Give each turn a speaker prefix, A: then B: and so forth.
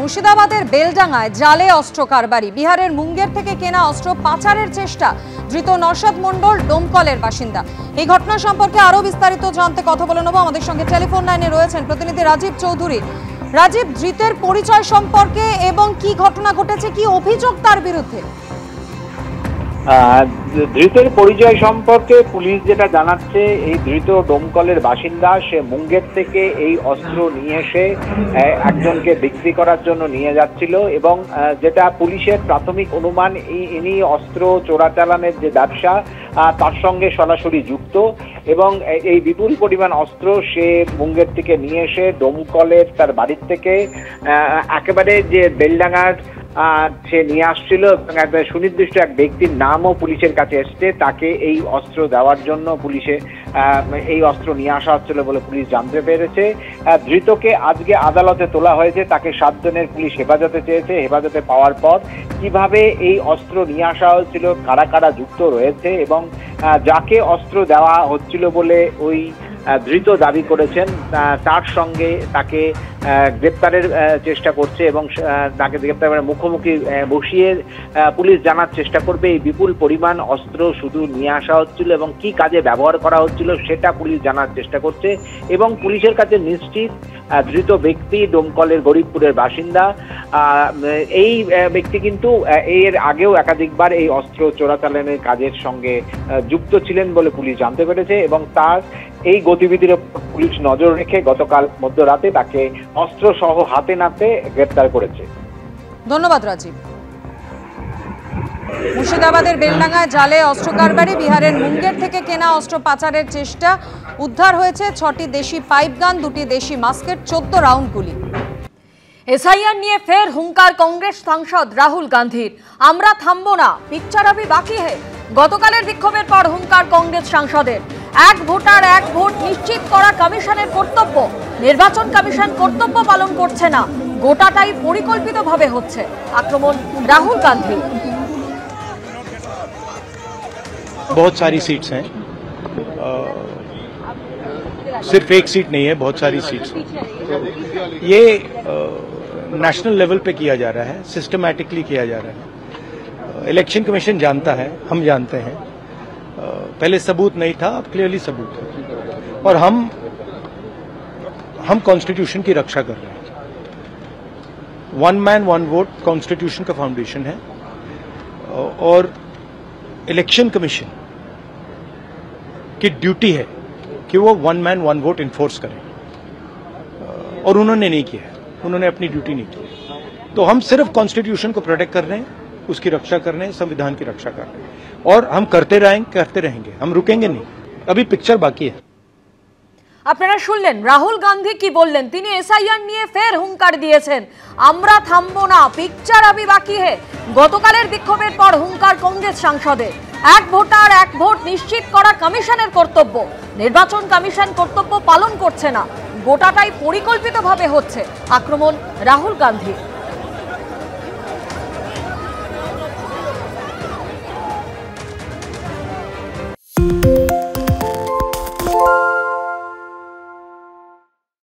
A: মুর্শিদাবাদের বেলডাঙ্গায় জালে অস্ত্র কারবারি, বিহারের মুঙ্গের থেকে কেনা অস্ত্র পাচারের চেষ্টা, ধৃত নরসাদ মণ্ডল ডোমকলের বাসিন্দা। এই ঘটনা সম্পর্কে আরো বিস্তারিত জানতে কথা বলে নেব। আমাদের সঙ্গে টেলিফোন লাইনে রয়েছেন প্রতিনিধি রাজীব চৌধুরী। রাজীব, ধৃতের পরিচয় সম্পর্কে এবং কি ঘটনা ঘটেছে, কি অভিযোগ তার বিরুদ্ধে?
B: ধৃতের পরিচয় সম্পর্কে পুলিশ যেটা জানাচ্ছে, এই ধৃত ডোমকলের বাসিন্দা। সে মুঙ্গের থেকে এই অস্ত্র নিয়ে এসে একজনকে বিক্রি করার জন্য নিয়ে যাচ্ছিল এবং যেটা পুলিশের প্রাথমিক অনুমান, ইনি অস্ত্র চোরাচালানের যে ব্যবসা তার সঙ্গে সরাসরি যুক্ত এবং এই বিপুল পরিমাণ অস্ত্র সে মুঙ্গের থেকে নিয়ে এসে ডোমকলের তার বাড়ির থেকে একেবারে যে বেলডাঙ্গার সে নিয়ে আসছিল এবং একটা সুনির্দিষ্ট এক ব্যক্তির নামও পুলিশের কাছে এসছে। তাকে এই অস্ত্র দেওয়ার জন্য পুলিশে এই অস্ত্র নিয়ে আসা হচ্ছিল বলে পুলিশ জানতে পেরেছে। ধৃতকে আজকে আদালতে তোলা হয়েছে। তাকে 7 দিনের পুলিশ হেফাজতে চেয়েছে। হেফাজতে পাওয়ার পর কিভাবে এই অস্ত্র নিয়ে আসা হচ্ছিল, কারা কারা যুক্ত রয়েছে এবং যাকে অস্ত্র দেওয়া হচ্ছিল বলে ওই ধৃত দাবি করেছেন, তার সঙ্গে তাকে গ্রেপ্তারের চেষ্টা করছে এবং তাকে গ্রেপ্তারের মুখোমুখি বসিয়ে পুলিশ জানার চেষ্টা করবে এই বিপুল পরিমাণ অস্ত্র শুধু নিয়ে আসা হচ্ছিল এবং কি কাজে ব্যবহার করা হচ্ছিল সেটা পুলিশ জানার চেষ্টা করছে। এবং পুলিশের কাছে নিশ্চিত ধৃত ব্যক্তি ডোমকলের গরিবপুরের বাসিন্দা। এই ব্যক্তি কিন্তু এর আগেও একাধিকবার এই অস্ত্র চোরাচালানের কাজের সঙ্গে যুক্ত ছিলেন বলে পুলিশ জানতে পেরেছে এবং তার এই গতিবিধির পুলিশ নজর রেখে গতকাল মধ্যরাতে তাকে অস্ত্র সহ হাতে নাতে গ্রেপ্তার করেছে।
A: ধন্যবাদ রাজীব। মুর্শিদাবাদের বেলডাঙ্গায় জালে অস্ত্র কারবারি, বিহারের মুঙ্গের থেকে কেনা অস্ত্র পাচারের চেষ্টা, উদ্ধার হয়েছে 6টি দেশি পাইপ গান, 2টি দেশি মাস্কেট, 14 রাউন্ড গুলি।
C: এসআইআর নিয়ে ফের হুঙ্কার কংগ্রেস সাংসদ রাহুল গান্ধীর, আমরা থামবো না, পিকচার আভি বাকি হে। গতকালের বিক্ষোভের পর হুঙ্কার কংগ্রেস সাংসদের, এক ভোটার এক ভোট নিশ্চিত করা কমিশনের কর্তব্য, নির্বাচন কমিশন কর্তব্য পালন করছে না, গোটাটাই পরিকল্পিতভাবে হচ্ছে, আক্রমণ রাহুল গান্ধী।
D: बहुत सारी सीट्स हैं, सिर्फ एक सीट नहीं है, बहुत सारी सीट्स हैं। ये नेशनल लेवल पे किया जा रहा है, सिस्टमैटिकली किया जा रहा है। इलेक्शन कमीशन जानता है, हम जानते हैं, पहले सबूत नहीं था, अब क्लियरली सबूत है और हम कॉन्स्टिट्यूशन की रक्षा कर रहे हैं। 1 मैन 1 वोट कॉन्स्टिट्यूशन का फाउंडेशन है और इलेक्शन कमीशन की ड्यूटी है कि वो 1 मैन 1 वोट इन्फोर्स करें और उन्होंने नहीं किया है, उन्होंने अपनी ड्यूटी नहीं की। तो हम सिर्फ कॉन्स्टिट्यूशन को प्रोटेक्ट कर रहे हैं, उसकी रक्षा कर रहे हैं, संविधान की रक्षा कर रहे हैं और हम करते रहेंगे, हम रुकेंगे नहीं, अभी पिक्चर बाकी है।
C: আপনারা শুনলেন রাহুল গান্ধী কি বললেন। তিনি এসআইআর নিয়ে ফের হুঙ্কার দিয়েছেন, আমরা থামবো না, পিকচার আভি বাকি হে। গতকালের বিক্ষোভের পর হুঙ্কার কংগ্রেস সাংসদের, এক ভোটার এক ভোট নিশ্চিত করা কমিশনের কর্তব্য, নির্বাচন কমিশন কর্তব্য পালন করছে না, গোটাটাই পরিকল্পিতভাবে হচ্ছে, আক্রমণ রাহুল গান্ধী।